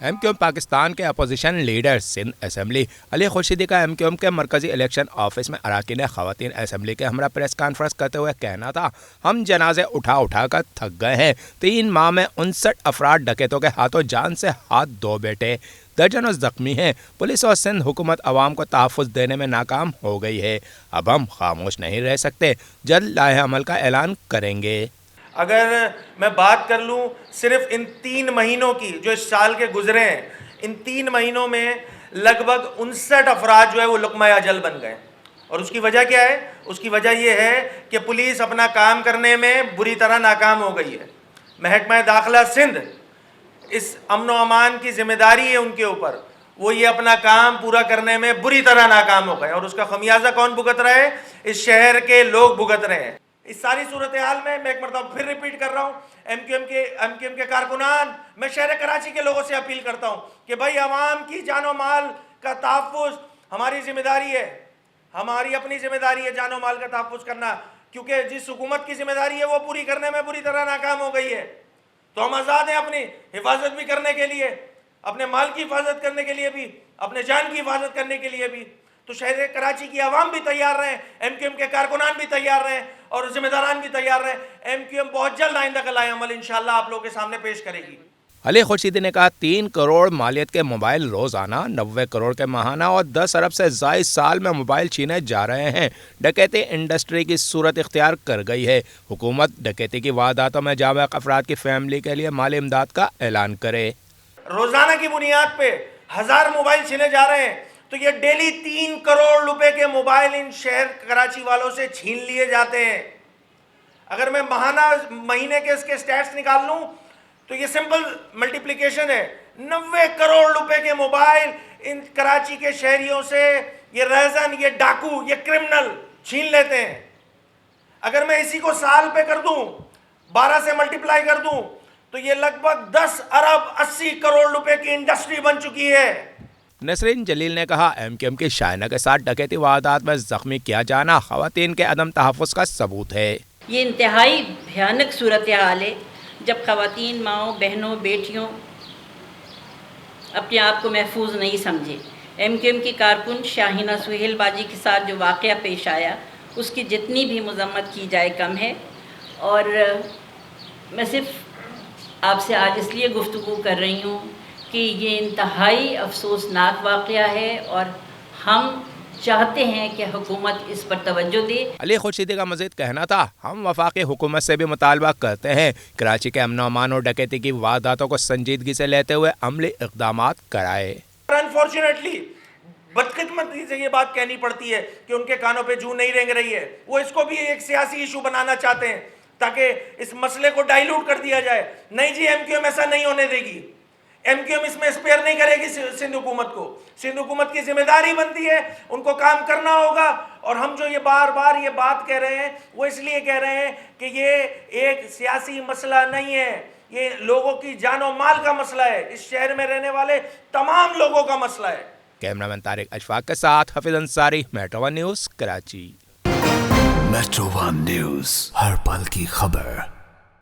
M Q M Pakistan کے opposition leader Sindh assembly علی خورشیدی کا M Q M کے مرکزی الیکشن آفس میں اراکین خواتین اسمبلی کے ہمراہ پریس کانفرنس کرتے ہوئے کہنا تھا، ہم جنازے اٹھا کر تھک گئے ہیں۔ 3 ماہ میں 59 افراد ڈکیتوں کے ہاتھوں جان سے ہاتھ دھو بیٹھے، درجنوں زخمی ہیں۔ پولیس اور سندھ حکومت عوام کو تحفظ دینے میں ناکام ہو گئی ہے۔ اب ہم خاموش نہیں رہ سکتے، جلد لائحہ عمل کا اعلان کریں گے۔ اگر میں بات کر لوں صرف ان 3 مہینوں کی جو اس سال کے گزرے ہیں، ان 3 مہینوں میں لگ بھگ 59 افراد جو ہے وہ لقمہ اجل بن گئے۔ اور اس کی وجہ کیا ہے؟ اس کی وجہ یہ ہے کہ پولیس اپنا کام کرنے میں بری طرح ناکام ہو گئی ہے۔ محکمہ داخلہ سندھ، اس امن و امان کی ذمہ داری ہے ان کے اوپر، وہ یہ اپنا کام پورا کرنے میں بری طرح ناکام ہو گئے، اور اس کا خمیازہ کون بھگت رہا ہے؟ اس شہر کے لوگ بھگت رہے ہیں۔ اس ساری صورتحال میں ایک مرتبہ پھر ریپیٹ کر رہا ہوں، ایم کیو ایم کے کارکنان، میں شہر کراچی کے لوگوں سے اپیل کرتا ہوں کہ بھائی عوام کی جان و مال کا تحفظ ہماری ذمہ داری ہے، ہماری اپنی ذمہ داری ہے جان و مال کا تحفظ کرنا، کیونکہ جس حکومت کی ذمہ داری ہے وہ پوری کرنے میں بری طرح ناکام ہو گئی ہے۔ تو ہم آزاد ہیں اپنی حفاظت بھی کرنے کے لیے، اپنے مال کی حفاظت کرنے کے لیے بھی، اپنے جان کی حفاظت کرنے کے لیے بھی۔ تو شہر کراچی کی عوام بھی تیار رہیں، ایم کیو ایم کے کارکنان بھی تیار رہیں، اور ذمہ داران بھی تیار رہیں۔ ایم کیو ایم بہت جلد آئندہ کا لائحہ عمل انشاءاللہ آپ لوگوں کے سامنے پیش کرے گی۔ علی خورشیدی نے کہا 3 کروڑ مالیت کے موبائل روزانہ، 90 کروڑ کے ماہانہ اور 10 ارب سے زائد سال میں موبائل چھینے جا رہے ہیں۔ ڈکیتی انڈسٹری کی صورت اختیار کر گئی ہے۔ حکومت ڈکیتی کی وارداتوں میں جاں بحق افراد کی فیملی کے لیے مالی امداد کا اعلان کرے۔ روزانہ کی بنیاد پہ 1000 موبائل چھینے جا رہے ہیں، تو یہ ڈیلی 3 کروڑ روپے کے موبائل ان شہر کراچی والوں سے چھین لیے جاتے ہیں۔ اگر میں مہینے کے اس کے سٹیٹس نکال لوں تو یہ سمپل ملٹیپلیکیشن ہے، 90 کروڑ روپے کے موبائل ان کراچی کے شہریوں سے یہ رہزن، یہ ڈاکو، یہ کرمنل چھین لیتے ہیں۔ اگر میں اسی کو سال پہ کر دوں، 12 سے ملٹیپلائی کر دوں، تو یہ لگ بھگ 10 ارب 80 کروڑ روپے کی انڈسٹری بن چکی ہے۔ نسرین جلیل نے کہا ایم کیو ایم کی شائنہ کے ساتھ ڈکیتی واردات میں زخمی کیا جانا خواتین کے عدم تحفظ کا ثبوت ہے۔ یہ انتہائی بھیانک صورتحال ہے جب خواتین، ماؤں، بہنوں، بیٹیوں اپنے آپ کو محفوظ نہیں سمجھے۔ ایم کیو ایم کی کارکن شاہینہ سہیل باجی کے ساتھ جو واقعہ پیش آیا، اس کی جتنی بھی مذمت کی جائے کم ہے۔ اور میں صرف آپ سے آج اس لیے گفتگو کر رہی ہوں کہ یہ انتہائی افسوسناک واقعہ ہے، اور ہم چاہتے ہیں کہ حکومت اس پر توجہ دے۔ علی خورشیدی کا مزید کہنا تھا، ہم وفاقی حکومت سے بھی مطالبہ کرتے ہیں کراچی کے امن و امان اور ڈکیتی کی وارداتوں کو سنجیدگی سے لیتے ہوئے عملی اقدامات کرائے۔ انفارچونیٹلی بدقسمتی سے یہ بات کہنی پڑتی ہے کہ ان کے کانوں پہ جوں نہیں رینگ رہی ہے، وہ اس کو بھی ایک سیاسی ایشو بنانا چاہتے ہیں تاکہ اس مسئلے کو ڈائیلوٹ کر دیا جائے۔ نہیں جی، ایم کیو ایم ایسا نہیں ہونے دے گی، ایم کیو ایم اس میں اسپیئر نہیں کرے گی سندھ حکومت کو۔ سندھ حکومت کی ذمہ داری بنتی ہے، ان کو کام کرنا ہوگا۔ اور ہم جو یہ بار بار یہ بات کہہ رہے ہیں، وہ اس لیے کہہ رہے ہیں کہ یہ ایک سیاسی مسئلہ نہیں ہے، یہ لوگوں کی جان و مال کا مسئلہ ہے، اس شہر میں رہنے والے تمام لوگوں کا مسئلہ ہے۔ کیمرامین طارق اشفاق کے ساتھ Hafeez Ansari, metro one news, Karachi. Metro one news, ہر پل کی خبر۔